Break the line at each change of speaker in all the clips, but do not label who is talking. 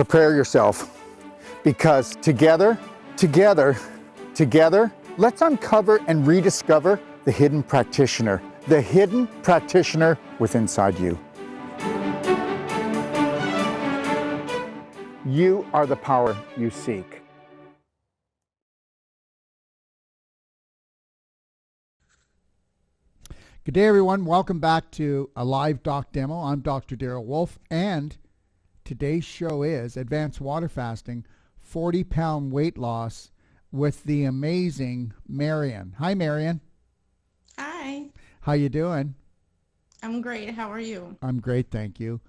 Prepare yourself, because together, let's uncover and rediscover the hidden practitioner within inside you. You are the power you seek.
Good day, everyone. Welcome back to a live doc demo. I'm Dr. Daryl Wolfe, and today's show is Advanced Water Fasting, 40-pound weight loss with the amazing Marion. Hi, Marion.
Hi.
How you doing?
I'm great. How are you?
I'm great, thank you.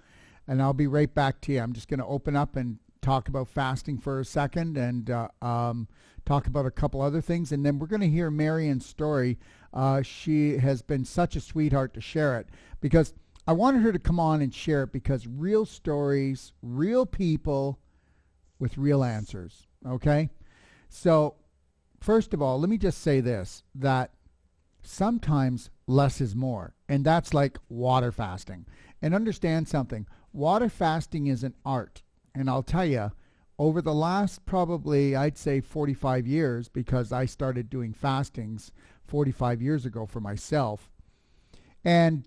And I'll be right back to you. I'm just going to open up and talk about fasting for a second and talk about a couple other things, and then we're going to hear Marion's story. She has been such a sweetheart to share it, because I wanted her to come on and share it, because real stories, real people with real answers, okay? So first of all, let me just say this, that sometimes less is more, and that's like water fasting. And understand something, water fasting is an art, and I'll tell you, over the last probably, I'd say 45 years, because I started doing fastings 45 years ago for myself, and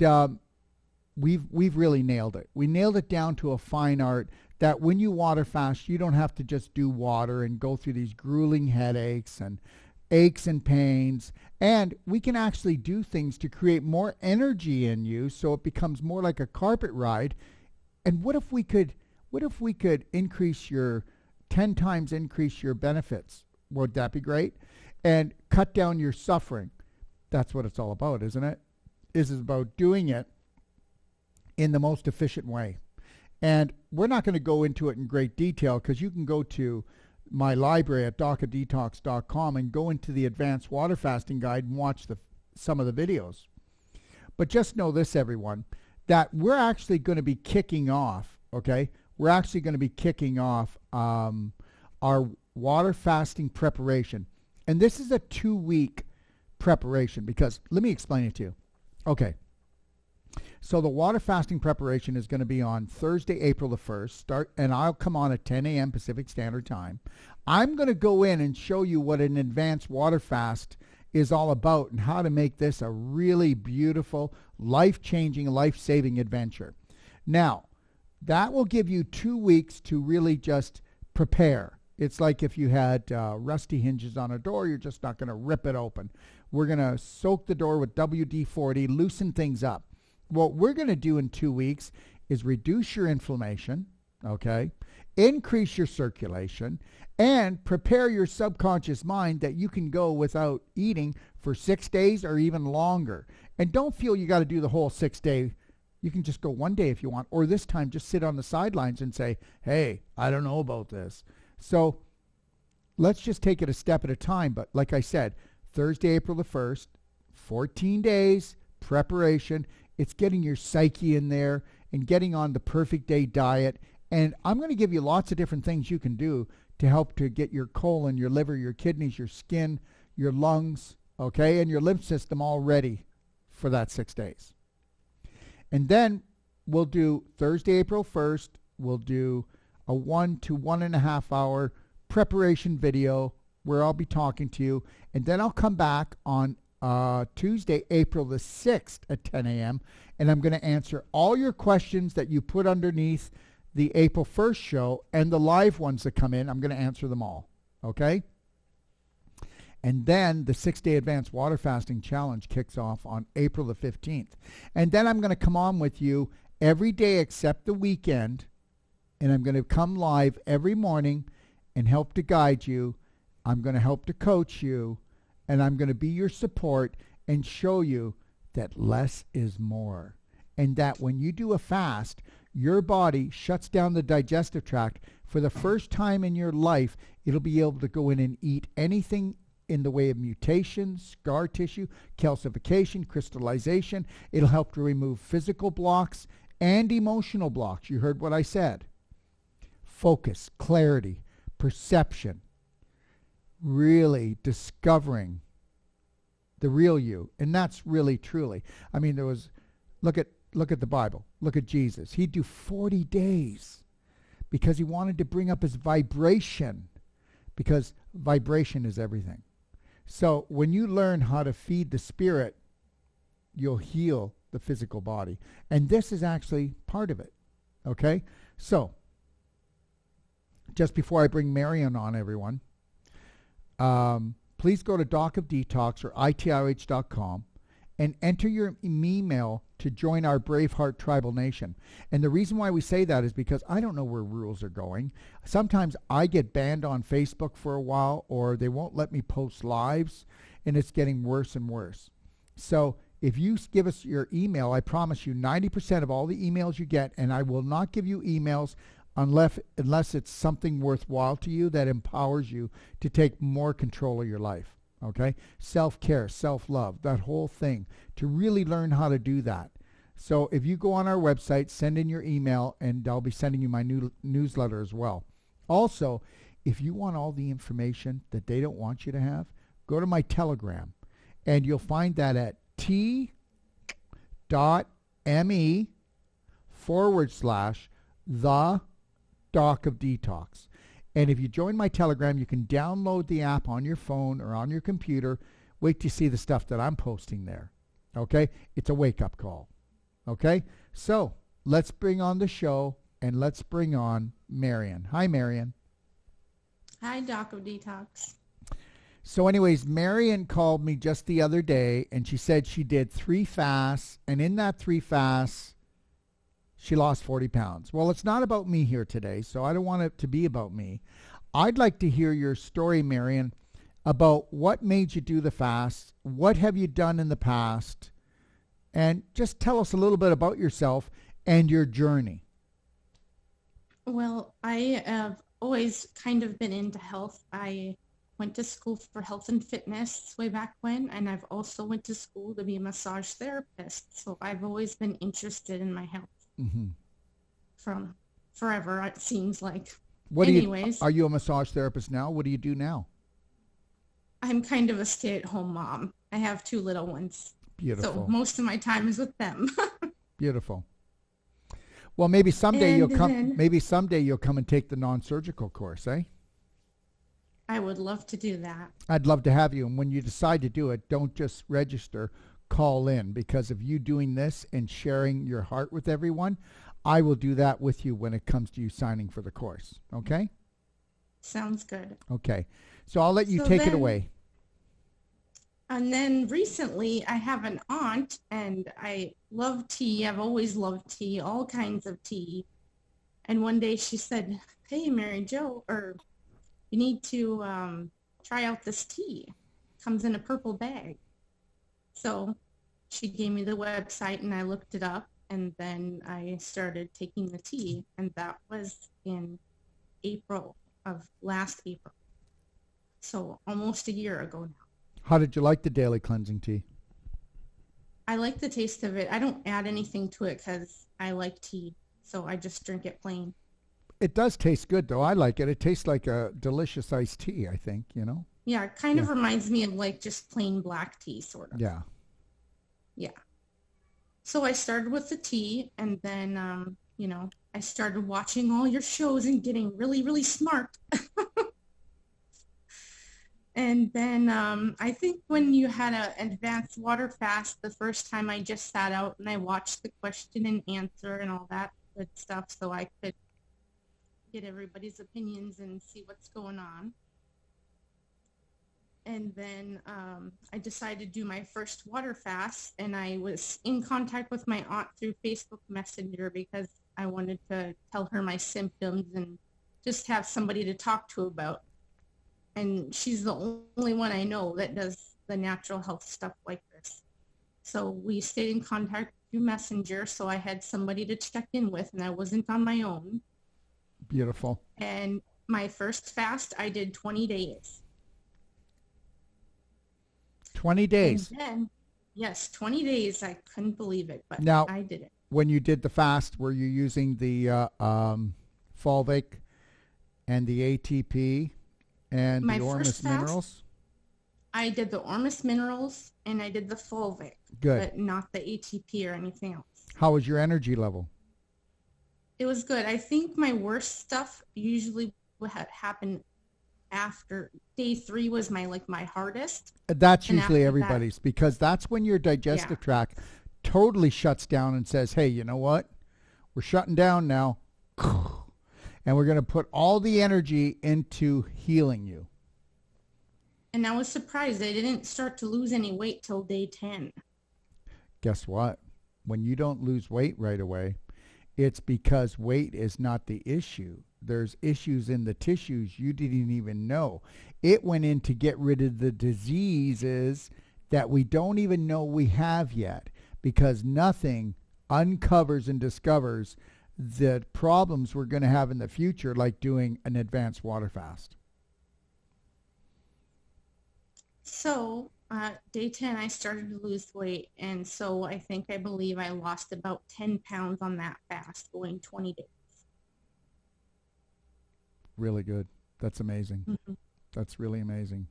we've really nailed it. We nailed it down to a fine art that when you water fast, you don't have to just do water and go through these grueling headaches and aches and pains, and we can actually do things to create more energy in you so it becomes more like a carpet ride. And what if we could increase your 10 times increase your benefits? Would that be great? And cut down your suffering. That's what it's all about, isn't it? It's about doing it in the most efficient way. And we're not going to go into it in great detail, because you can go to my library at docadetox.com and go into the Advanced Water Fasting Guide and watch some of the videos. But just know this, everyone, that we're actually going to be kicking off, okay? We're actually going to be kicking off our water fasting preparation. And this is a 2-week preparation, because let me explain it to you. Okay. So the water fasting preparation is going to be on Thursday, April the 1st, and I'll come on at 10 a.m. Pacific Standard Time. I'm going to go in and show you what an advanced water fast is all about and how to make this a really beautiful, life-changing, life-saving adventure. Now, that will give you 2 weeks to really just prepare. It's like if you had rusty hinges on a door, you're just not going to rip it open. We're going to soak the door with WD-40, loosen things up. What we're going to do in 2 weeks is reduce your inflammation, okay, increase your circulation, and prepare your subconscious mind that you can go without eating for 6 days or even longer. And don't feel you got to do the whole 6 day. You can just go 1 day if you want, or this time just sit on the sidelines and say, hey, I don't know about this. So let's just take it a step at a time. But like I said, Thursday, April the 1st, 14 days, preparation. It's getting your psyche in there and getting on the perfect day diet. And I'm going to give you lots of different things you can do to help to get your colon, your liver, your kidneys, your skin, your lungs, okay, and your lymph system all ready for that 6 days. And then we'll do Thursday, April 1st, we'll do a 1 to 1.5 hour preparation video where I'll be talking to you. And then I'll come back on Tuesday, April the 6th at 10 a.m. and I'm going to answer all your questions that you put underneath the April 1st show, and the live ones that come in, I'm going to answer them all, okay? And then the 6-day Advanced Water Fasting Challenge kicks off on April the 15th. And then I'm going to come on with you every day except the weekend, and I'm going to come live every morning and help to guide you. I'm going to help to coach you, and I'm going to be your support and show you that less is more. And that when you do a fast, your body shuts down the digestive tract. For the first time in your life, it'll be able to go in and eat anything in the way of mutations, scar tissue, calcification, crystallization. It'll help to remove physical blocks and emotional blocks. You heard what I said. Focus, clarity, perception, really discovering the real you. And that's really, truly. I mean, look at the Bible. Look at Jesus. He'd do 40 days because he wanted to bring up his vibration, because vibration is everything. So when you learn how to feed the spirit, you'll heal the physical body. And this is actually part of it. Okay? So, just before I bring Marion on, everyone, please go to Doc of Detox or itirh.com and enter your email to join our Braveheart Tribal Nation. And the reason why we say that is because I don't know where rules are going. Sometimes I get banned on Facebook for a while, or they won't let me post lives, and it's getting worse and worse. So if you give us your email, I promise you 90% of all the emails you get, and I will not give you emails unless it's something worthwhile to you that empowers you to take more control of your life. Okay? Self-care, self-love, that whole thing, to really learn how to do that. So if you go on our website, send in your email, and I'll be sending you my new newsletter as well. Also, if you want all the information that they don't want you to have, go to my Telegram, and you'll find that at t.me/the Doc of Detox. And if you join my Telegram, you can download the app on your phone or on your computer. Wait to see the stuff that I'm posting there. Okay? It's a wake-up call. Okay? So, let's bring on the show, and let's bring on Marion. Hi, Marion.
Hi, Doc of Detox.
So anyways, Marion called me just the other day, and she said she did 3 fasts, and in that 3 fasts, she lost 40 pounds. Well, it's not about me here today, so I don't want it to be about me. I'd like to hear your story, Marion, about what made you do the fast, what have you done in the past, and just tell us a little bit about yourself and your journey.
Well, I have always kind of been into health. I went to school for health and fitness way back when, and I've also went to school to be a massage therapist. So I've always been interested in my health from forever, it seems like.
Are you a massage therapist now? What do you do now?
I'm kind of a stay-at-home mom. I have 2 little ones.
Beautiful.
So most of my time is with them.
Beautiful. Well, maybe someday you'll come. Maybe someday you'll come and take the non-surgical course, eh?
I would love to do that.
I'd love to have you. And when you decide to do it, don't just register, call in, because of you doing this and sharing your heart with everyone, I will do that with you when it comes to you signing for the course. Okay?
Sounds good.
Okay. So I'll let you take it away.
And then recently I have an aunt, and I love tea. I've always loved tea, all kinds of tea. And one day she said, "Hey, Mary Jo, you need to try out this tea. It comes in a purple bag." So she gave me the website, and I looked it up, and then I started taking the tea, and that was in April of last April. So almost a year ago now.
How did you like the daily cleansing tea?
I like the taste of it. I don't add anything to it because I like tea, so I just drink it plain.
It does taste good, though. I like it. It tastes like a delicious iced tea, I think,
Yeah, it kind of reminds me of like just plain black tea, sort of.
Yeah.
Yeah. So I started with the tea, and then, I started watching all your shows and getting really, really smart. And then I think when you had an advanced water fast, the first time I just sat out and I watched the question and answer and all that good stuff so I could get everybody's opinions and see what's going on. And then I decided to do my first water fast, and I was in contact with my aunt through Facebook Messenger because I wanted to tell her my symptoms and just have somebody to talk to about. And she's the only one I know that does the natural health stuff like this. So we stayed in contact through Messenger, so I had somebody to check in with, and I wasn't on my own.
Beautiful.
And my first fast, I did 20 days.
20 days?
And then, yes, 20 days. I couldn't believe it, but
now,
I did it.
When you did the fast, were you using the fulvic and the ATP and
My
the Ormus
first fast,
minerals?
I did the Ormus minerals and I did the fulvic.
Good.
But not the ATP or anything else.
How was your energy level?
It was good. I think my worst stuff usually would happen after day 3 was my hardest.
That's
And
usually
after that,
everybody's, because that's when your
yeah.
digestive tract totally shuts down and says, hey, you know what? We're shutting down now. And we're going to put all the energy into healing you.
And I was surprised I didn't start to lose any weight till day 10.
Guess what? When you don't lose weight right away, it's because weight is not the issue. There's issues in the tissues you didn't even know. It went in to get rid of the diseases that we don't even know we have yet, because nothing uncovers and discovers the problems we're going to have in the future, like doing an advanced water fast.
So day 10, I started to lose weight. And so I believe I lost about 10 pounds on that fast, going 20 days.
Really good. That's amazing.
Mm-hmm.
That's really amazing.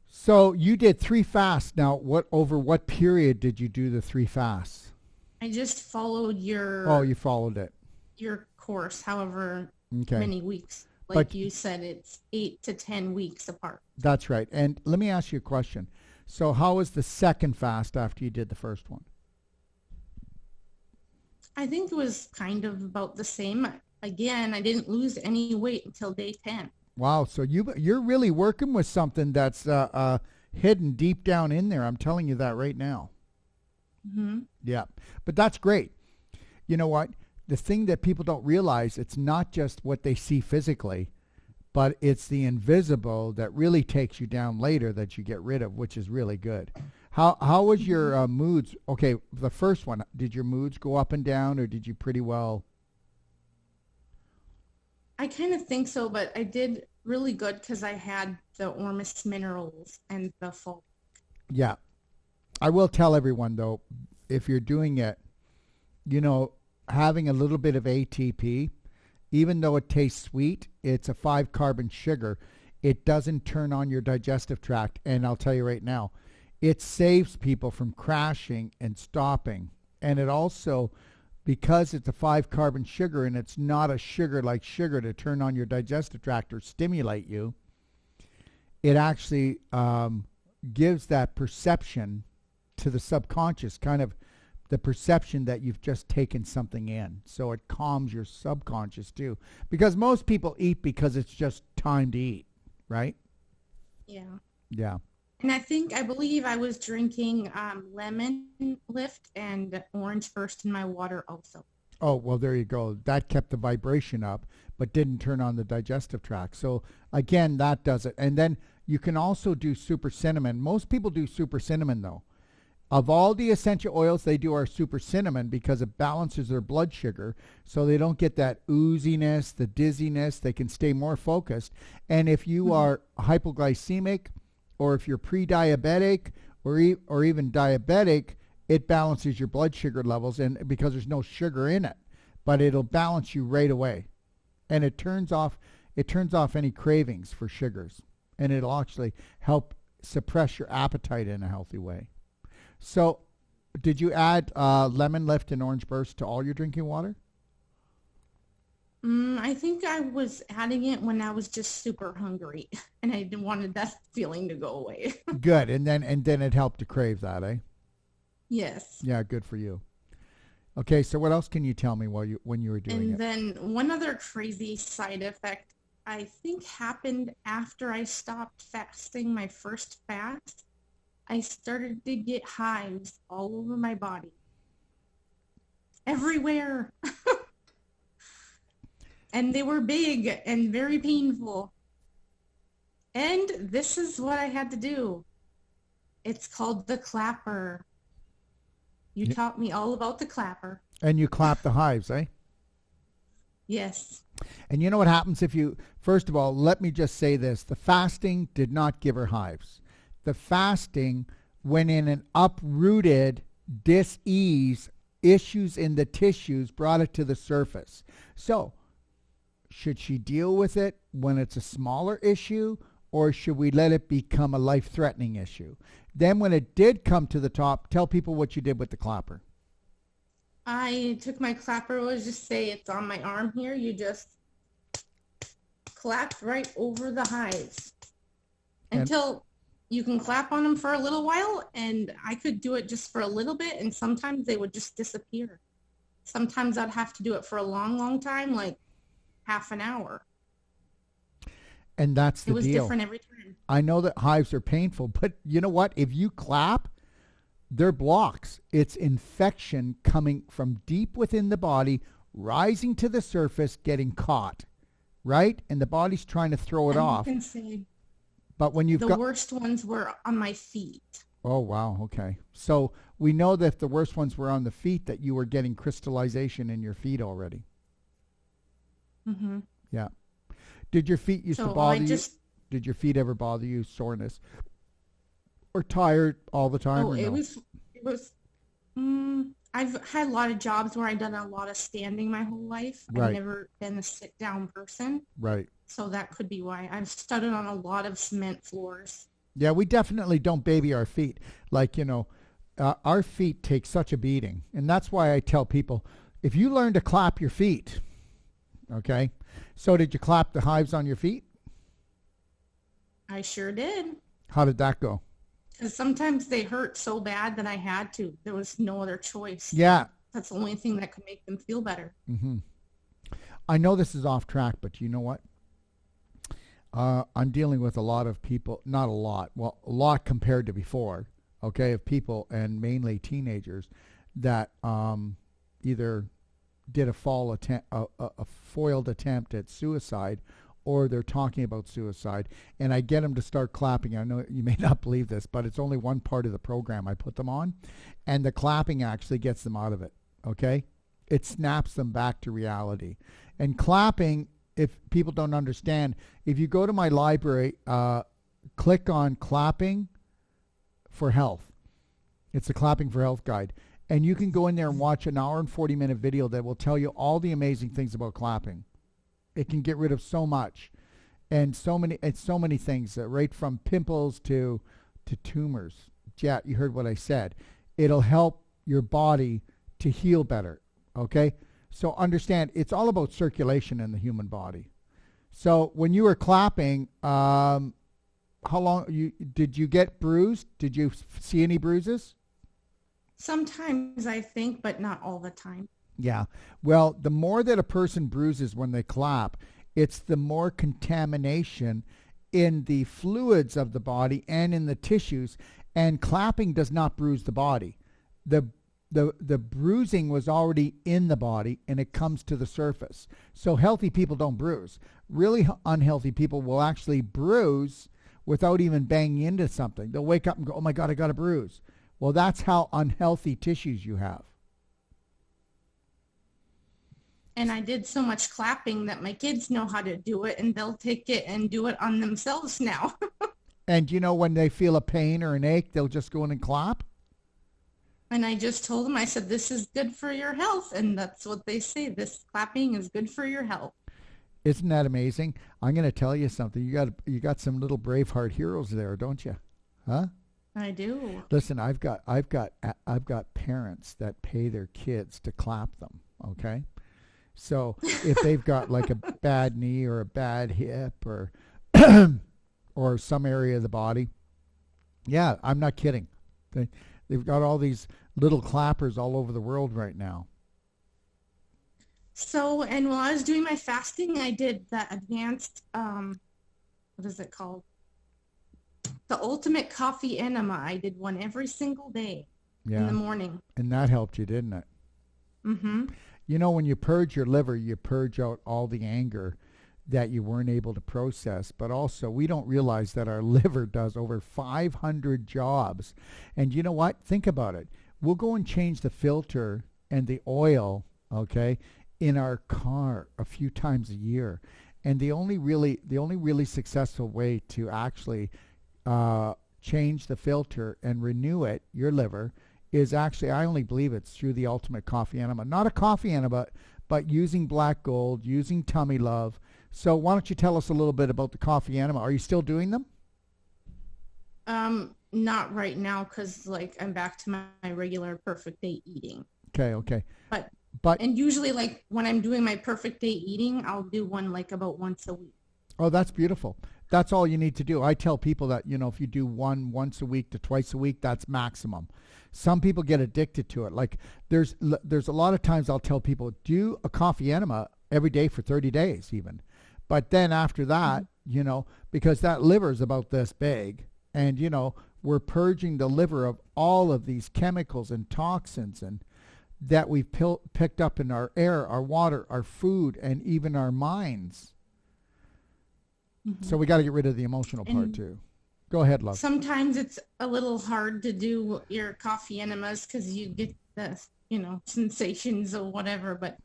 So you did 3 fasts. Now, over what period did you do the 3 fasts?
I just followed
you followed it.
your course, however
Okay.
many weeks.
But
You said, it's 8 to 10 weeks apart.
That's right. And let me ask you a question. So how was the second fast after you did the first one?
I think it was kind of about the same. Again, I didn't lose any weight until day 10.
Wow. So you're really working with something that's hidden deep down in there. I'm telling you that right now.
Mm-hmm.
Yeah. But that's great. You know what? The thing that people don't realize, it's not just what they see physically, but it's the invisible that really takes you down later that you get rid of, which is really good. How was your moods? Okay, the first one, did your moods go up and down, or did you pretty well?
I kind of think so, but I did really good because I had the Ormus minerals and the folk.
Yeah. I will tell everyone, though, if you're doing it, having a little bit of ATP, even though it tastes sweet, it's a 5-carbon sugar. It doesn't turn on your digestive tract. And I'll tell you right now, it saves people from crashing and stopping. And it also, because it's a 5-carbon sugar and it's not a sugar like sugar to turn on your digestive tract or stimulate you, it actually gives that perception to the subconscious, kind of the perception that you've just taken something in. So it calms your subconscious too. Because most people eat because it's just time to eat, right?
Yeah.
Yeah.
And I believe I was drinking lemon lift and orange burst in my water also.
Oh, well, there you go. That kept the vibration up, but didn't turn on the digestive tract. So again, that does it. And then you can also do super cinnamon. Most people do super cinnamon though. Of all the essential oils, they do our super cinnamon because it balances their blood sugar so they don't get that ooziness, the dizziness. They can stay more focused. And if you are hypoglycemic, or if you're pre-diabetic, or even diabetic, it balances your blood sugar levels, and because there's no sugar in it, but it'll balance you right away. And it turns off any cravings for sugars, and it'll actually help suppress your appetite in a healthy way. So, did you add lemon lift and orange burst to all your drinking water?
I think I was adding it when I was just super hungry, and I wanted that feeling to go away.
Good, and then it helped to crave that, eh?
Yes.
Yeah, good for you. Okay, so what else can you tell me when you were doing it?
And then one other crazy side effect I think happened after I stopped fasting my first fast. I started to get hives all over my body. Everywhere. And they were big and very painful. And this is what I had to do. It's called the clapper. You taught me all about the clapper.
And you clap the hives, eh?
Yes.
And you know what happens if you, first of all, let me just say this. The fasting did not give her hives. The fasting went in and uprooted dis-ease, issues in the tissues, brought it to the surface. So, should she deal with it when it's a smaller issue, or should we let it become a life-threatening issue? Then when it did come to the top, tell people what you did with the clapper.
I took my clapper, let's just say it's on my arm here. You just clap right over the hives until you can clap on them for a little while. And I could do it just for a little bit, and sometimes they would just disappear. Sometimes I'd have to do it for a long, long time, like half an hour.
And that's the
deal. It was
deal.
Different every time.
I know that hives are painful, but you know what? If you clap, they're blocks. It's infection coming from deep within the body, rising to the surface, getting caught, right? And the body's trying to throw it off.
You can say
but when you've
the worst ones were on my feet.
Oh, wow. Okay. So we know that if the worst ones were on the feet, that you were getting crystallization in your feet already.
Mm-hmm.
Yeah. Did your feet used to bother you? Did your feet ever bother you? Soreness? Or tired all the time?
Oh, it was. I've had a lot of jobs where I've done a lot of standing my whole life.
Right.
I've never been a sit-down person.
Right.
So that could be why. I've stood on a lot of cement floors.
Yeah, we definitely don't baby our feet. Like, our feet take such a beating. And that's why I tell people, if you learn to clap your feet, okay? So did you clap the hives on your feet?
I sure did.
How did that go?
Because sometimes they hurt so bad that I had to. There was no other choice.
Yeah.
That's the only thing that could make them feel better.
Mm-hmm. I know this is off track, but you know what? I'm dealing with a lot of people, not a lot, well, a lot compared to before, okay, of people and mainly teenagers that either did a foiled attempt at suicide, or they're talking about suicide, and I get them to start clapping. I know you may not believe this, but it's only one part of the program I put them on, and the clapping actually gets them out of it, okay? It snaps them back to reality. And clapping, if people don't understand, if you go to my library, click on Clapping for Health. It's the Clapping for Health guide. And you can go in there and watch an hour and 40-minute video that will tell you all the amazing things about clapping. It can get rid of so much and so many things, right from pimples to tumors. Yeah, you heard what I said. It'll help your body to heal better, okay? So understand, it's all about circulation in the human body. So when you were clapping, how long did you get bruised? Did you see any bruises?
Sometimes I think, but not all the time.
Yeah. Well, the more that a person bruises when they clap, it's the more contamination in the fluids of the body and in the tissues. And clapping does not bruise the body. The bruising was already in the body, and it comes to the surface. So healthy people don't bruise. Really unhealthy people will actually bruise without even banging into something. They'll wake up and go, oh my God, I got a bruise. Well, that's how unhealthy tissues you have.
And I did so much clapping that my kids know how to do it, and they'll take it and do it on themselves now.
And when they feel a pain or an ache, they'll just go in and clap?
And I just told them, I said, this is good for your health. And that's what they say. This clapping is good for your health.
Isn't that amazing? I'm going to tell you something. You got some little Braveheart heroes there, don't you? Huh?
I do.
Listen, I've got parents that pay their kids to clap them, okay? So if they've got like a bad knee or a bad hip or or some area of the body, yeah, I'm not kidding. They've got all these little clappers all over the world right now.
So, and while I was doing my fasting, I did that advanced, what is it called? The ultimate coffee enema. I did one every single day in the morning.
And that helped you, didn't it?
Mm-hmm.
When you purge your liver, you purge out all the anger that you weren't able to process. But also, we don't realize that our liver does over 500 jobs. And you know what? Think about it. We'll go and change the filter and the oil, okay, in our car a few times a year. And the only really successful way to actually change the filter and renew it, your liver, is actually, I only believe it's through the ultimate coffee enema. Not a coffee enema, but using black gold, using tummy love. So why don't you tell us a little bit about the coffee enema? Are you still doing them?
Not right now, because I'm back to my regular perfect day eating.
Okay.
But
But
and usually like when I'm doing my perfect day eating, I'll do one like about once a week.
oh, that's beautiful. That's all you need to do. I tell people that, if you do one once a week to twice a week, that's maximum. Some people get addicted to it. Like there's a lot of times I'll tell people do a coffee enema every day for 30 days even. But then after that, because that liver is about this big and we're purging the liver of all of these chemicals and toxins and that we've picked up in our air, our water, our food, and even our minds. So we got to get rid of the emotional part too. Go ahead, love.
Sometimes it's a little hard to do your coffee enemas because you get the, sensations or whatever, but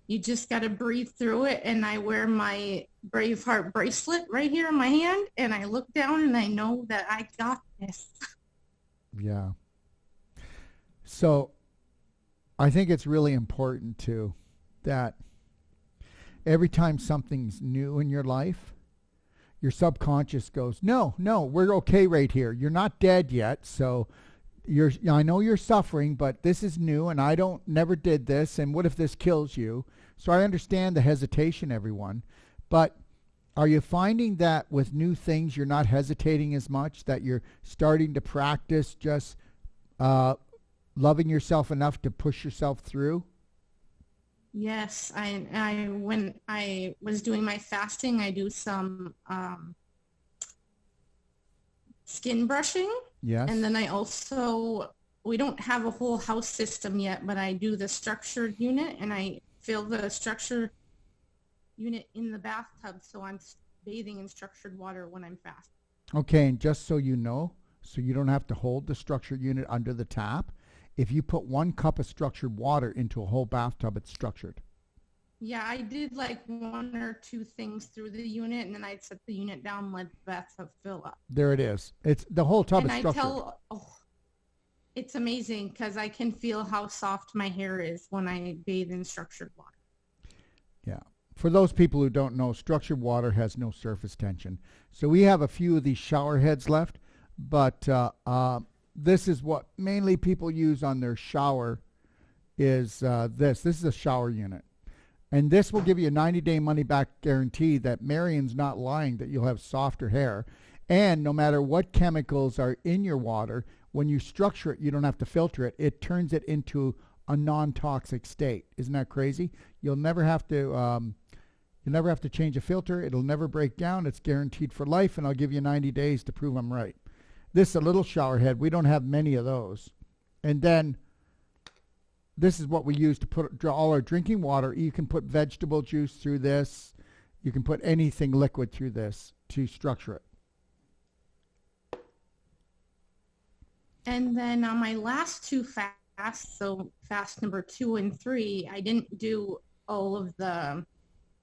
you just got to breathe through it. And I wear my Braveheart bracelet right here in my hand, and I look down and I know that I got this.
Yeah. So I think it's really important too that every time something's new in your life, your subconscious goes, no, we're okay right here. You're not dead yet. So I know you're suffering, but this is new and I never did this. And what if this kills you? So I understand the hesitation, everyone, but are you finding that with new things, you're not hesitating as much, that you're starting to practice just loving yourself enough to push yourself through?
Yes, I when I was doing my fasting, I do some skin brushing.
Yes.
And then we don't have a whole house system yet, but I do the structured unit and I fill the structured unit in the bathtub. So I'm bathing in structured water when I'm fasting.
Okay, and just so you know, so you don't have to hold the structured unit under the tap, if you put 1 cup of structured water into a whole bathtub, it's structured.
Yeah, I did like 1 or 2 things through the unit, and then I'd set the unit down, let the bathtub fill up.
There it is. It's the whole tub is structured.
It's amazing because I can feel how soft my hair is when I bathe in structured water.
Yeah. For those people who don't know, structured water has no surface tension. So we have a few of these shower heads left, but this is what mainly people use on their shower is this. This is a shower unit. And this will give you a 90-day money-back guarantee that Marion's not lying, that you'll have softer hair. And no matter what chemicals are in your water, when you structure it, you don't have to filter it. It turns it into a non-toxic state. Isn't that crazy? You'll never have to change a filter. It'll never break down. It's guaranteed for life, and I'll give you 90 days to prove I'm right. This is a little shower head. We don't have many of those. And then this is what we use to draw all our drinking water. You can put vegetable juice through this. You can put anything liquid through this to structure it.
And then on my last 2 fasts, so fast number 2 and 3, I didn't do all of the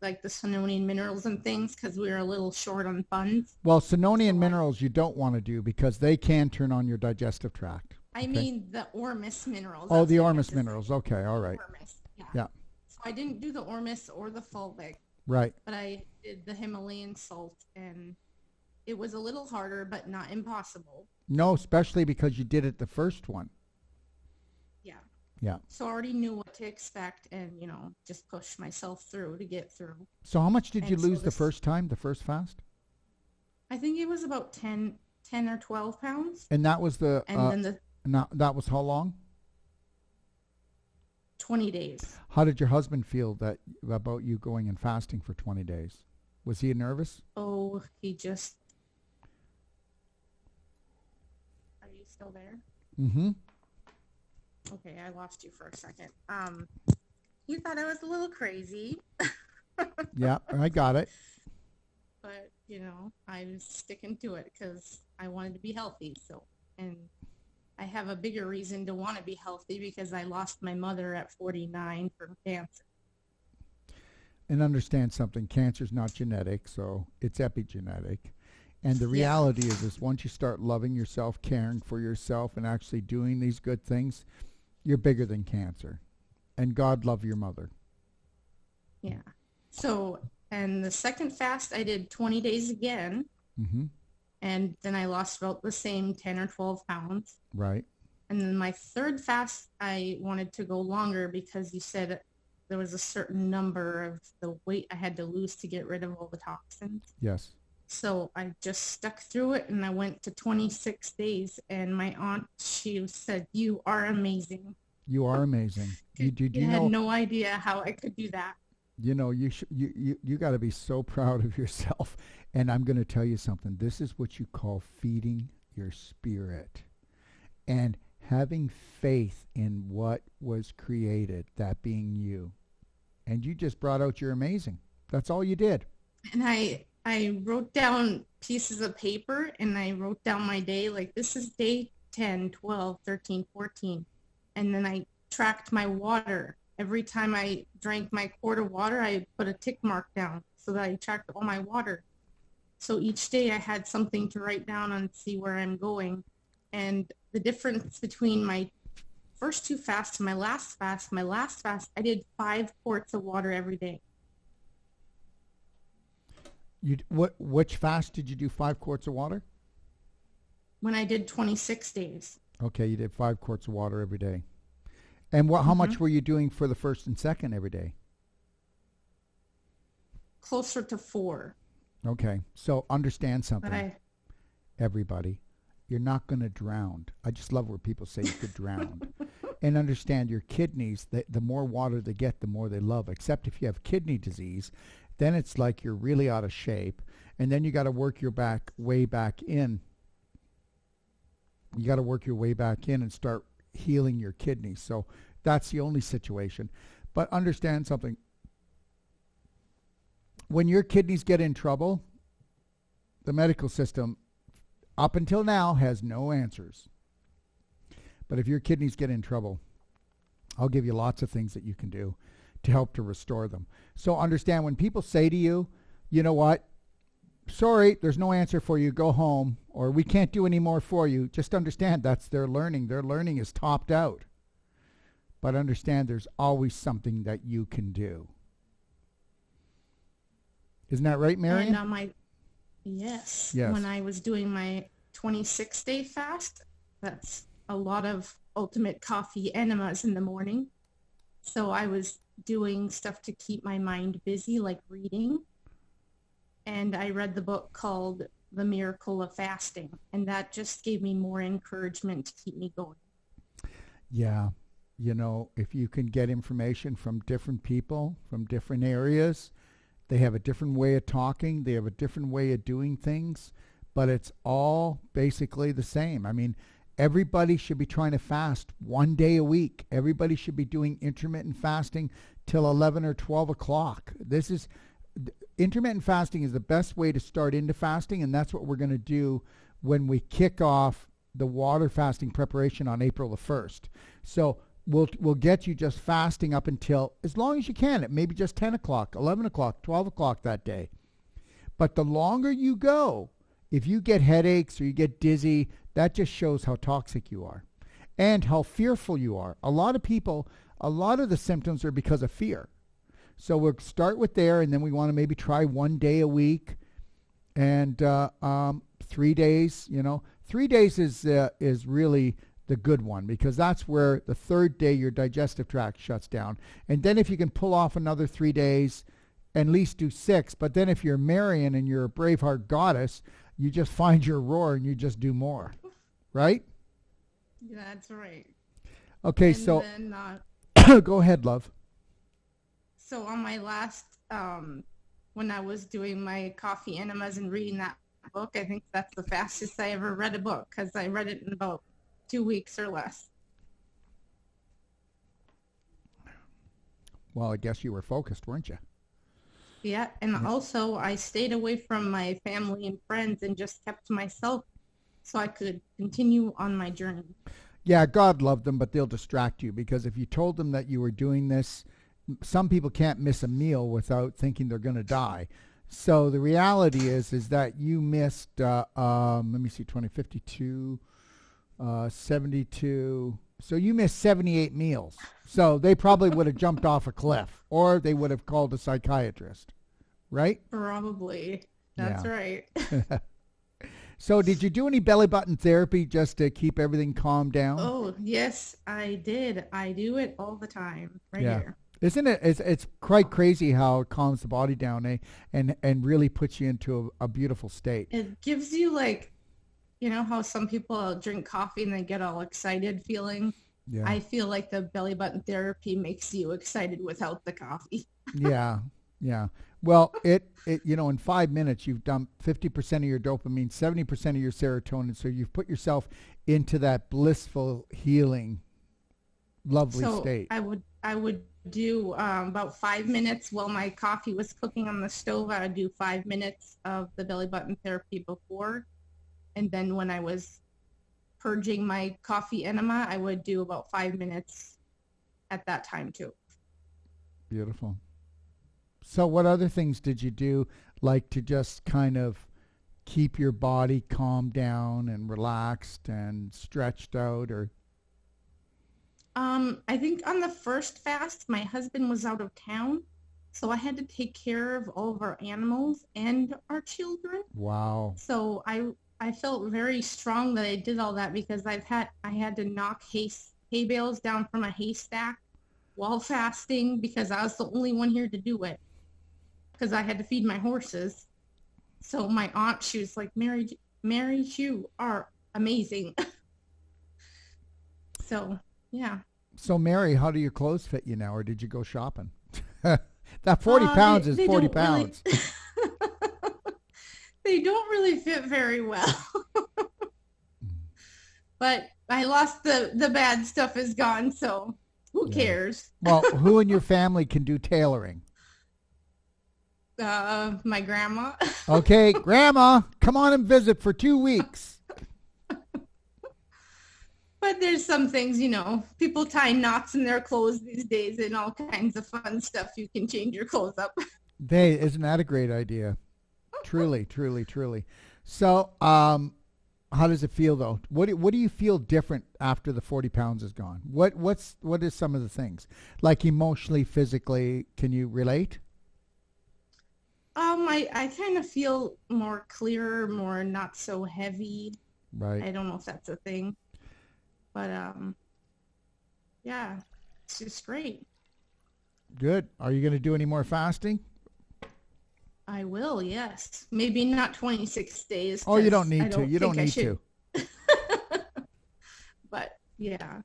Sononian minerals and things because we were a little short on funds.
Well, Sononian minerals you don't want to do because they can turn on your digestive tract.
I mean the Ormus minerals.
Oh, the Ormus minerals. Okay, all right.
Ormus,
yeah.
So I didn't do the Ormus or the fulvic.
Right.
But I did the Himalayan salt, and it was a little harder, but not impossible.
No, especially because you did it the first one.
Yeah.
Yeah.
So I already knew what to expect and, just push myself through to get through.
So how much did you lose the first time, the first fast?
I think it was about 10 or 12 pounds.
And that was
and then
that was how long?
20 days.
How did your husband feel about you going and fasting for 20 days? Was he nervous?
Oh, he just... Are you still there?
Mm-hmm.
Okay, I lost you for a second. He thought I was a little crazy.
Yeah, I got it.
But, I was sticking to it because I wanted to be healthy. And I have a bigger reason to want to be healthy because I lost my mother at 49 from cancer.
And understand something, cancer's not genetic, so it's epigenetic. And the reality is once you start loving yourself, caring for yourself, and actually doing these good things, you're bigger than cancer. And God love your mother.
Yeah. So, and the second fast, I did 20 days again.
Mm-hmm.
And then I lost about the same 10 or 12 pounds.
Right.
And then my third fast, I wanted to go longer because you said there was a certain number of the weight I had to lose to get rid of all the toxins.
Yes.
So I just stuck through it, and I went to 26 days. And my aunt, she said, "You are amazing."
You are amazing. You
had
know,
no idea how I could do that.
you know, you got to be so proud of yourself. And I'm going to tell you something. This is what you call feeding your spirit and having faith in what was created, that being you. And you just brought out you're amazing. That's all you did.
And I wrote down pieces of paper, and I wrote down my day, like this is day 10, 12, 13, 14. And then I tracked my water. Every time I drank my quart of water, I put a tick mark down so that I tracked all my water. So each day I had something to write down and see where I'm going. And the difference between my first two fasts and my last fast, I did 5 quarts of water every day.
Which fast did you do 5 quarts of water?
When I did 26 days.
Okay, you did 5 quarts of water every day. And how much were you doing for the first and second every day?
Closer to 4.
Okay, so understand something, everybody. You're not going to drown. I just love where people say you could drown. And understand your kidneys, the more water they get, the more they love. Except if you have kidney disease, then it's like you're really out of shape. And then you got to work your way back in. You got to work your way back in and start healing your kidneys. So that's the only situation. But understand something. When your kidneys get in trouble, the medical system, up until now, has no answers. But if your kidneys get in trouble, I'll give you lots of things that you can do to help to restore them. So understand, when people say to you, you know what, sorry, there's no answer for you, go home, or we can't do any more for you, just understand that's their learning. Their learning is topped out. But understand there's always something that you can do. Isn't that right, Marion?
And yes. When I was doing my 26-day fast, that's a lot of ultimate coffee enemas in the morning. So I was doing stuff to keep my mind busy, like reading. And I read the book called The Miracle of Fasting, and that just gave me more encouragement to keep me going.
Yeah. You know, if you can get information from different people, from different areas, they have a different way of talking, they have a different way of doing things, but it's all basically the same. I mean, everybody should be trying to fast 1 day a week. Everybody should be doing intermittent fasting till 11 or 12 o'clock. Intermittent fasting is the best way to start into fasting, and that's what we're going to do when we kick off the water fasting preparation on April the 1st. So we'll get you just fasting up until, as long as you can, it maybe just 10 o'clock, 11 o'clock, 12 o'clock that day. But the longer you go, if you get headaches or you get dizzy, that just shows how toxic you are and how fearful you are. A lot of people, a lot of the symptoms are because of fear. So we'll start with there, and then we want to maybe try 1 day a week and 3 days. 3 days is really the good one, because that's where the third day your digestive tract shuts down. And then if you can pull off another 3 days, at least do 6. But then if you're Marion and you're a Braveheart goddess, you just find your roar and you just do more. Right?
Yeah, that's right.
Okay,
and
so
then,
go ahead, love.
So on my last, when I was doing my coffee enemas and reading that book, I think that's the fastest I ever read a book, because I read it in about 2 weeks or less.
Well, I guess you were focused, weren't you?
Yeah, and also I stayed away from my family and friends and just kept to myself so I could continue on my journey.
Yeah, God loved them, but they'll distract you, because if you told them that you were doing this, some people can't miss a meal without thinking they're going to die. So the reality is that you missed, let me see, 2052, 72. So you missed 78 meals. So they probably would have jumped off a cliff, or they would have called a psychiatrist, right?
Probably. That's right.
So did you do any belly button therapy just to keep everything calmed down?
Oh, yes, I did. I do it all the time right
Yeah.
here.
Isn't it? It's quite crazy how it calms the body down, eh? And really puts you into a beautiful state.
It gives you like, you know how some people drink coffee and they get all excited feeling?
Yeah.
I feel like the belly button therapy makes you excited without the coffee.
Yeah. Yeah. Well, it in 5 minutes you've dumped 50% of your dopamine, 70% of your serotonin. So you've put yourself into that blissful, healing, lovely
So
state.
I would do about 5 minutes while my coffee was cooking on the stove. I would do 5 minutes of the belly button therapy before, and then when I was purging my coffee enema, I would do about 5 minutes at that time too.
Beautiful. So what other things did you do, like to just kind of keep your body calmed down and relaxed and stretched out, or
I think on the first fast, my husband was out of town, so I had to take care of all of our animals and our children.
wow.
So I felt very strong that I did all that because I had to knock hay bales down from a haystack while fasting because I was the only one here to do it because I had to feed my horses. So my aunt, she was like, Mary, you are amazing. So yeah.
So Mary, how do your clothes fit you now, or did you go shopping? That 40
Uh,
pounds
they,
is
they
40
don't really,
pounds.
they don't really fit very well. But I lost the bad stuff is gone, so who
Yeah.
cares?
Well, who in your family can do tailoring?
My grandma.
Okay, Grandma, come on and visit for 2 weeks.
But there's some things, people tie knots in their clothes these days and all kinds of fun stuff. You can change your clothes up.
Isn't that a great idea? Truly, truly, truly. So, how does it feel though? What do you feel different after the 40 pounds is gone? What is some of the things, like emotionally, physically? Can you relate?
I kind of feel more clear, more not so heavy.
Right.
I don't know if that's a thing, but yeah, it's just great.
Good. Are you going to do any more fasting?
I will, yes. Maybe not 26 days.
Oh, you
'cause
don't
I
need to. You don't
think I
need
should.
to.
But yeah.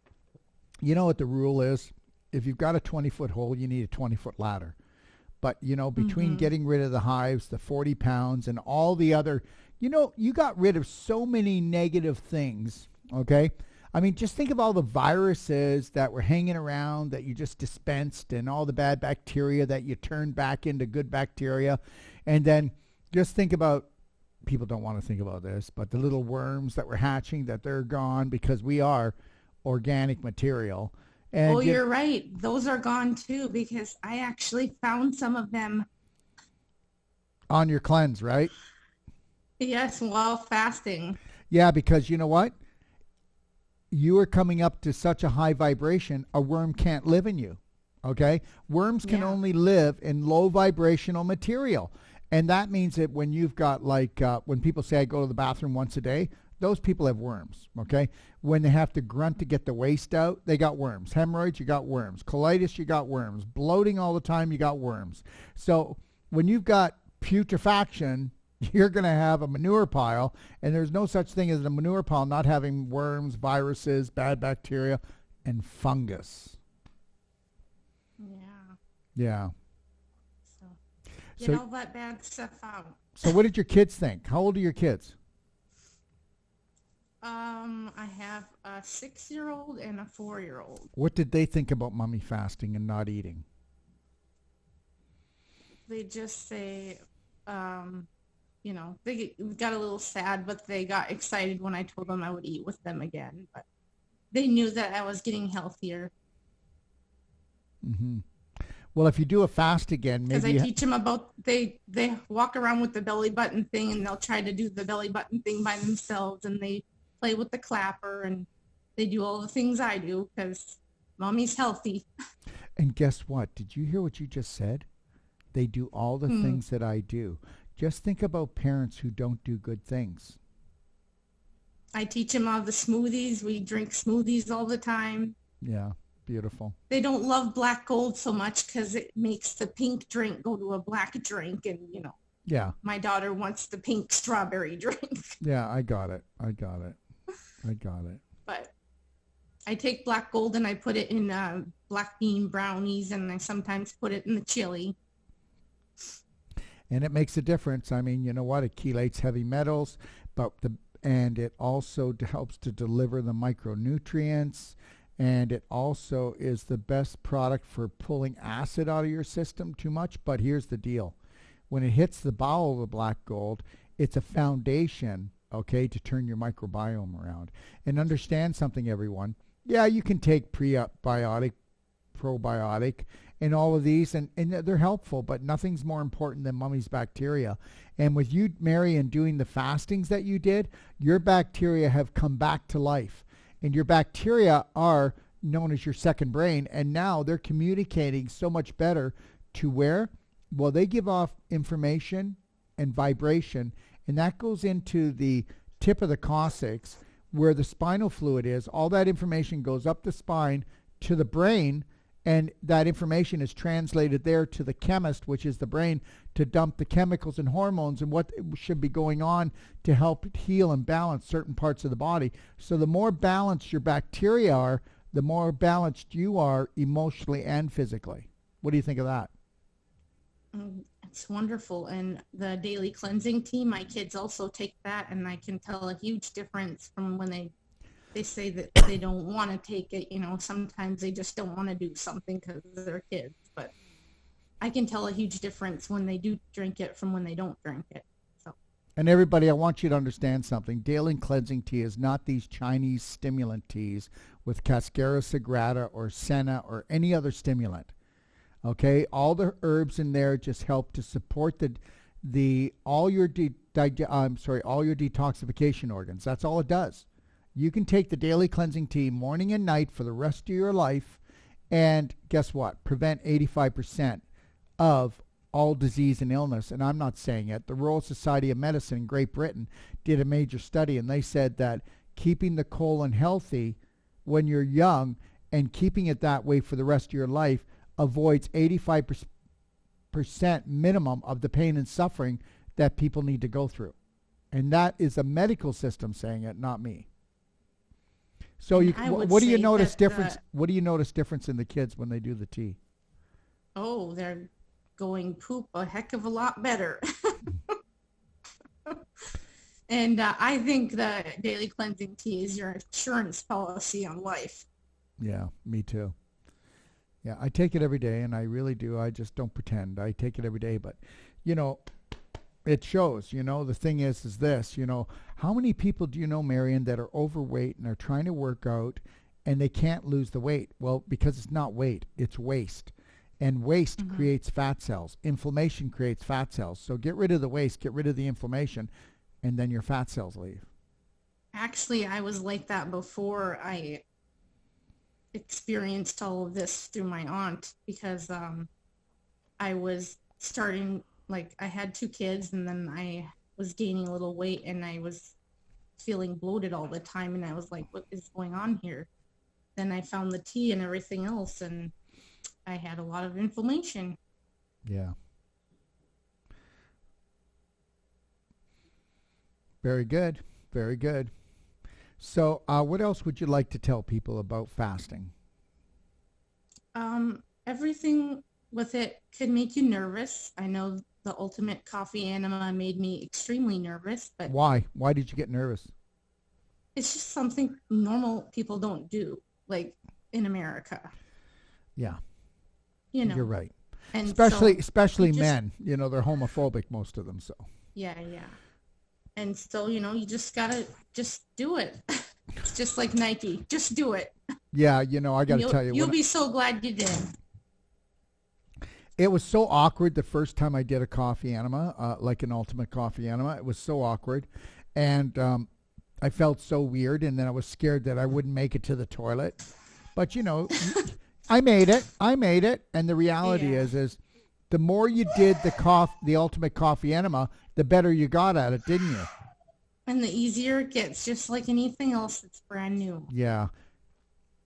You know what the rule is? If you've got a 20-foot hole, you need a 20-foot ladder. But, between getting rid of the hives, the 40 pounds, and all the other, you got rid of so many negative things, okay? I mean, just think of all the viruses that were hanging around that you just dispensed and all the bad bacteria that you turned back into good bacteria. And then just think about, people don't want to think about this, but the little worms that were hatching, that they're gone because we are organic material. And
Oh, you're right. Those are gone too because I actually found some of them,
on your cleanse, right?
yes, while fasting.
Yeah, because you know what? You are coming up to such a high vibration, a worm can't live in you. Okay? Worms can
Yeah.
only live in low vibrational material. And that means that when you've got when people say I go to the bathroom once a day, those people have worms. Okay? When they have to grunt to get the waste out, they got worms. Hemorrhoids, you got worms. Colitis, you got worms. Bloating all the time, you got worms. So when you've got putrefaction, you're going to have a manure pile, and there's no such thing as a manure pile not having worms, viruses, bad bacteria, and fungus.
Yeah.
Yeah.
So get
So,
all that bad stuff out.
so what did your kids think? How old are your kids?
I have a 6-year-old and a 4-year-old.
What did they think about mommy fasting and not eating?
They just say, they got a little sad, but they got excited when I told them I would eat with them again. But they knew that I was getting healthier
Mm-hmm. Well, if you do a fast again,
because
maybe
I teach them about they walk around with the belly button thing and they'll try to do the belly button thing by themselves and they play with the clapper and they do all the things I do because mommy's healthy.
And guess what? Did you hear what you just said? They do all the things that I do. Just think about parents who don't do good things.
I teach them all the smoothies. We drink smoothies all the time.
Yeah, beautiful.
They don't love black gold so much because it makes the pink drink go to a black drink. And,
Yeah.
my daughter wants the pink strawberry drink.
Yeah, I got it.
But I take black gold and I put it in black bean brownies, and I sometimes put it in the chili.
And it makes a difference. I mean, you know what? It chelates heavy metals, and it also helps to deliver the micronutrients, and it also is the best product for pulling acid out of your system too much. But here's the deal. When it hits the bowel of the black gold, it's a foundation, okay, to turn your microbiome around. And understand something, everyone. Yeah, you can take prebiotic, probiotic, and all of these, and they're helpful, but nothing's more important than mummy's bacteria. And with you, Marion, doing the fastings that you did, your bacteria have come back to life. And your bacteria are known as your second brain, and now they're communicating so much better to where? Well, they give off information and vibration, and that goes into the tip of the coccyx where the spinal fluid is. All that information goes up the spine to the brain, and that information is translated there to the chemist, which is the brain, to dump the chemicals and hormones and what should be going on to help heal and balance certain parts of the body. So the more balanced your bacteria are, the more balanced you are emotionally and physically. What do you think of that?
It's wonderful. And the daily cleansing tea, my kids also take that, and I can tell a huge difference from when they say that they don't want to take it. Sometimes they just don't want to do something because they're kids. But I can tell a huge difference when they do drink it from when they don't drink it. So.
And everybody, I want you to understand something. Daily cleansing tea is not these Chinese stimulant teas with Cascara Sagrada or Senna or any other stimulant. Okay, all the herbs in there just help to support all your detoxification organs. That's all it does. You can take the daily cleansing tea morning and night for the rest of your life, and guess what? Prevent 85% of all disease and illness. And I'm not saying it. The Royal Society of Medicine in Great Britain did a major study, and they said that keeping the colon healthy when you're young and keeping it that way for the rest of your life avoids 85% minimum of the pain and suffering that people need to go through. And that is a medical system saying it, not me. So what do you notice difference? What do you notice difference in the kids when they do the tea?
Oh, they're going poop a heck of a lot better. And I think the daily cleansing tea is your insurance policy on life.
Yeah, me too. Yeah, I take it every day, and I really do. I just don't pretend. I take it every day, but, it shows. The thing is this, how many people do you know, Marion, that are overweight and are trying to work out and they can't lose the weight? Well, because it's not weight, it's waste. And waste creates fat cells. Inflammation creates fat cells. So get rid of the waste, get rid of the inflammation, and then your fat cells leave.
Actually, I was like that before I experienced all of this through my aunt, because I was starting, I had 2 kids, and then I was gaining a little weight, and I was feeling bloated all the time, and I was like, what is going on here? Then I found the tea and everything else, and I had a lot of inflammation.
Yeah. Very good. Very good. So what else would you like to tell people about fasting?
Everything with it could make you nervous. I know the ultimate coffee enema made me extremely nervous, but
why? Why did you get nervous?
It's just something normal people don't do, like in America.
Yeah.
You're
right.
And
especially men. They're homophobic, most of them. So.
Yeah. And so, you just gotta just do it. It's just like Nike. Just do it.
Yeah, I got to tell you.
You'll be so glad you did.
It was so awkward the first time I did a coffee enema, like an ultimate coffee enema. It was so awkward. And I felt so weird. And then I was scared that I wouldn't make it to the toilet. But, I made it. And the reality is the more you did the ultimate coffee enema, the better you got at it, didn't you?
And the easier it gets, just like anything else that's brand new.
Yeah.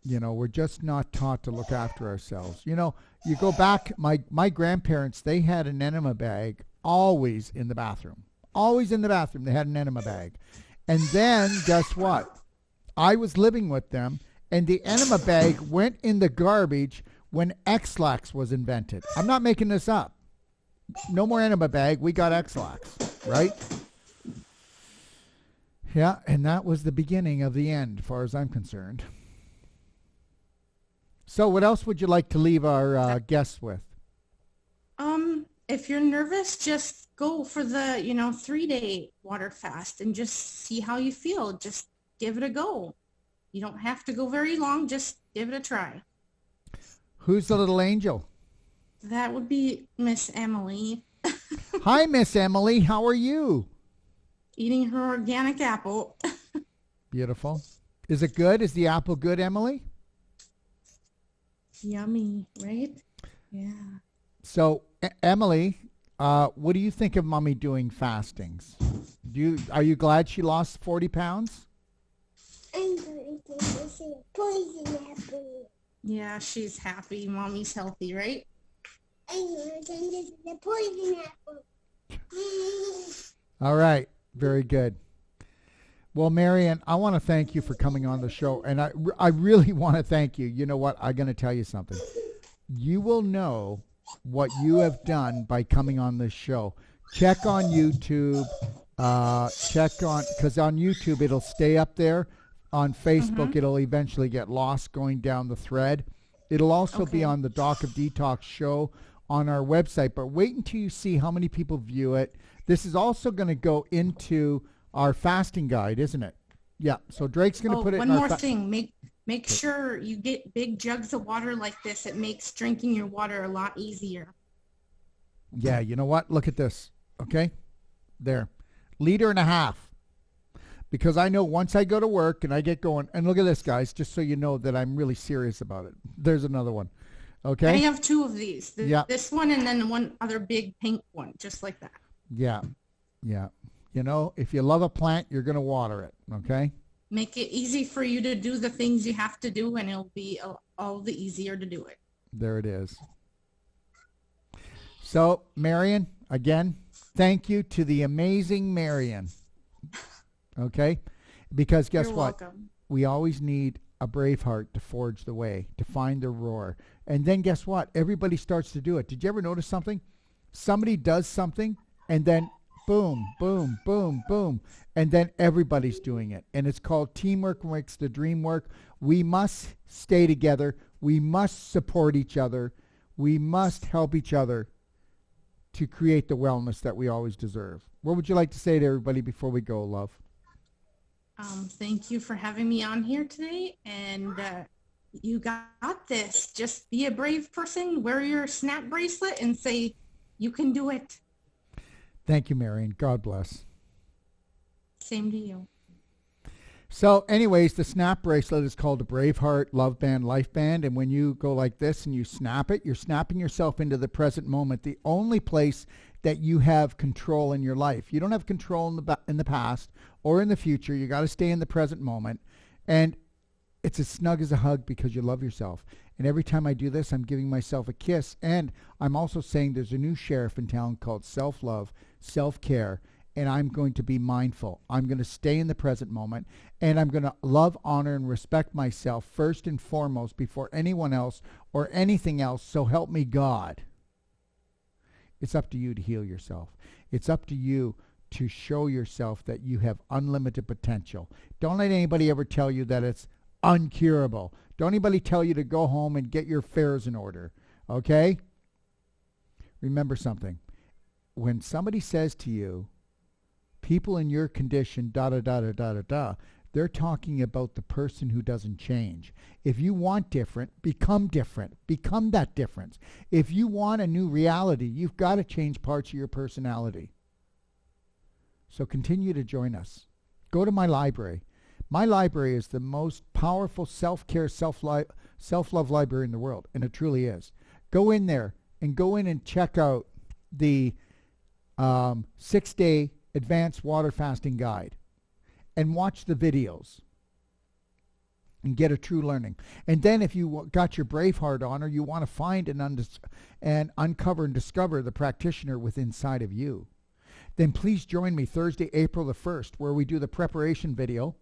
We're just not taught to look after ourselves. You go back, my grandparents, they had an enema bag always in the bathroom. Always in the bathroom, they had an enema bag. And then, guess what? I was living with them, and the enema bag went in the garbage when X-Lax was invented. I'm not making this up. No more enema bag. We got X-Lax, right? Yeah, and that was the beginning of the end, as far as I'm concerned. So what else would you like to leave our guests with?
If you're nervous, just go for the, 3-day water fast and just see how you feel. Just give it a go. You don't have to go very long. Just give it a try.
Who's the little angel?
That would be Miss Emily.
Hi, Miss Emily. How are you?
Eating her organic apple.
Beautiful. Is it good? Is the apple good, Emily?
Yummy, right? Yeah.
So, Emily, what do you think of Mommy doing fastings? Are you glad she lost 40 pounds?
I'm going to see a poison apple.
Yeah, she's happy. Mommy's healthy, right?
I'm going to see a poison apple.
All right. Very good. Well, Marian, I want to thank you for coming on the show. And I really want to thank you. You know what? I'm going to tell you something. You will know what you have done by coming on this show. Check on YouTube. Because on YouTube, it'll stay up there. On Facebook, it'll eventually get lost going down the thread. It'll also be on the Doc of Detox show on our website. But wait until you see how many people view it. This is also going to go into our fasting guide, isn't it? Yeah. So Drake's going to put it in
one more thing. Make sure you get big jugs of water like this. It makes drinking your water a lot easier.
Yeah, you know what? Look at this. Okay? There. 1.5 liters. Because I know once I go to work and I get going, and look at this, guys, just so you know that I'm really serious about it. There's another one. Okay?
I have 2 of these.
Yeah.
This one and then one other big pink one, just like that.
Yeah. Yeah. If you love a plant, you're going to water it. Okay?
Make it easy for you to do the things you have to do, and it'll be all the easier to do it.
There it is. So, Marian, again, thank you to the amazing Marian. Okay? Because guess
You're
what?
welcome.
We always need a brave heart to forge the way, to find the roar. And then guess what? Everybody starts to do it. Did you ever notice something? Somebody does something, and then boom, boom, boom, boom. And then everybody's doing it. And it's called teamwork makes the dream work. We must stay together. We must support each other. We must help each other to create the wellness that we always deserve. What would you like to say to everybody before we go, love?
Thank you for having me on here today. And you got this. Just be a brave person. Wear your snap bracelet and say, you can do it.
Thank you, Marian. God bless.
Same to you.
So anyways, the snap bracelet is called a Braveheart Love Band Life Band. And when you go like this and you snap it, you're snapping yourself into the present moment, the only place that you have control in your life. You don't have control in the past or in the future. You got to stay in the present moment. And it's as snug as a hug because you love yourself. And every time I do this, I'm giving myself a kiss. And I'm also saying there's a new sheriff in town called self-love, self-care. And I'm going to be mindful. I'm going to stay in the present moment. And I'm going to love, honor, and respect myself first and foremost before anyone else or anything else. So help me God. It's up to you to heal yourself. It's up to you to show yourself that you have unlimited potential. Don't let anybody ever tell you that it's uncurable. Don't anybody tell you to go home and get your affairs in order. Okay? Remember something. When somebody says to you, people in your condition, they're talking about the person who doesn't change. If you want different, become different. Become that difference. If you want a new reality, you've got to change parts of your personality. So continue to join us. Go to my library. My library is the most powerful self-care, self-love library in the world, and it truly is. Go in there and go in and check out the 6-day advanced water fasting guide. and watch the videos and get a true learning. And then if you got your Braveheart on, or you want to find and uncover and discover the practitioner within inside of you, then please join me Thursday, April the 1st, where we do the preparation video.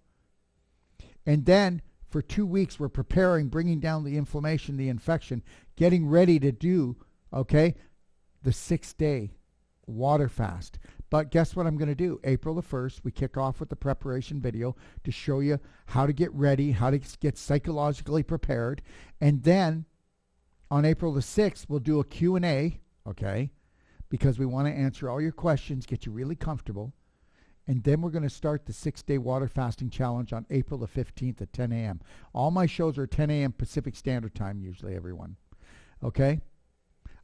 And then for 2 weeks, we're preparing, bringing down the inflammation, the infection, getting ready to do, okay, the 6-day water fast. But guess what I'm going to do? April the 1st, we kick off with the preparation video to show you how to get ready, how to get psychologically prepared. And then on April the 6th, we'll do a Q&A, okay, because we want to answer all your questions, get you really comfortable. And then we're going to start the 6-day water fasting challenge on April the 15th at 10 a.m. All my shows are 10 a.m. Pacific Standard Time, usually, everyone. Okay?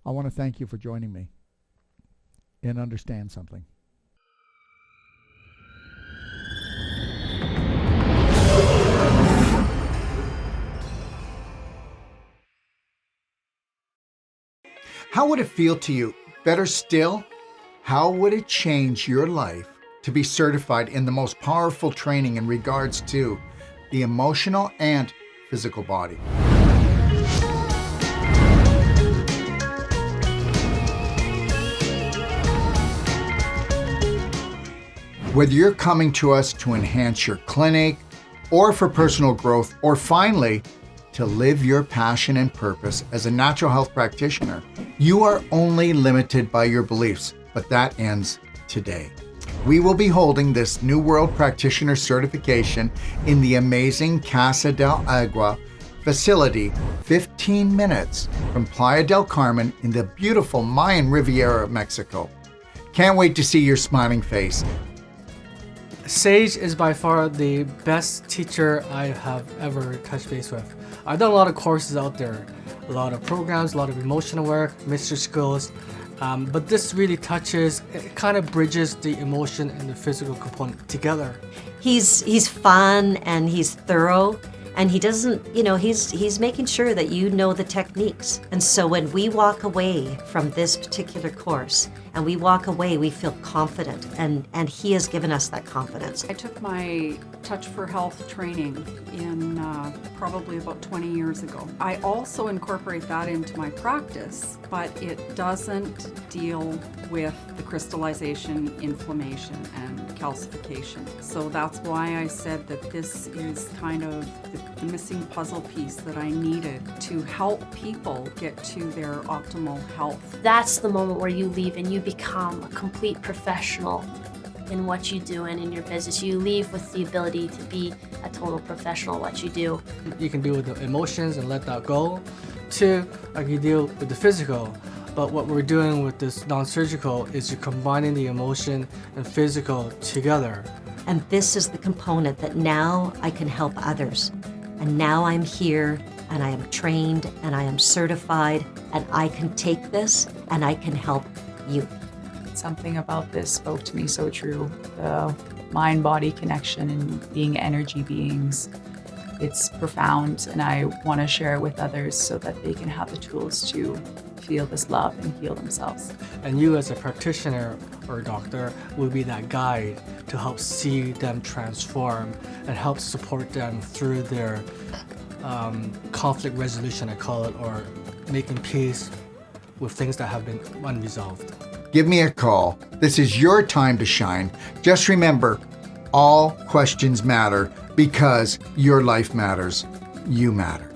I want to thank you for joining me and understand something.
How would it feel to you? Better still, how would it change your life to be certified in the most powerful training in regards to the emotional and physical body? Whether you're coming to us to enhance your clinic, or for personal growth, or finally, to live your passion and purpose as a natural health practitioner, you are only limited by your beliefs, but that ends today. We will be holding this New World Practitioner certification in the amazing Casa del Agua facility, 15 minutes from Playa del Carmen in the beautiful Mayan Riviera of Mexico. Can't wait to see your smiling face.
Sage is by far the best teacher I have ever touched base with. I've done a lot of courses out there, a lot of programs, a lot of emotional work, mystery schools, but this really touches, it kind of bridges the emotion and the physical component together.
He's fun and he's thorough, and he doesn't, he's making sure that you know the techniques. And so when we walk away from this particular course, and we walk away, we feel confident, and he has given us that confidence.
I took my Touch for Health training in probably about 20 years ago. I also incorporate that into my practice, but it doesn't deal with the crystallization, inflammation, and calcification. So that's why I said that this is kind of the missing puzzle piece that I needed to help people get to their optimal health.
That's the moment where you leave and you become a complete professional in what you do and in your business. You leave with the ability to be a total professional at what you do.
You can deal with the emotions and let that go. Two, I can deal with the physical. But what we're doing with this non-surgical is you're combining the emotion and physical together.
And this is the component that now I can help others. And now I'm here, and I am trained, and I am certified, and I can take this, and I can help you.
Something about this spoke to me so true. The mind-body connection and being energy beings. It's profound, and I want to share it with others so that they can have the tools to feel this love and heal themselves.
And you as a practitioner or doctor will be that guide to help see them transform and help support them through their conflict resolution, I call it, or making peace with things that have been unresolved.
Give me a call. This is your time to shine. Just remember, all questions matter because your life matters. You matter.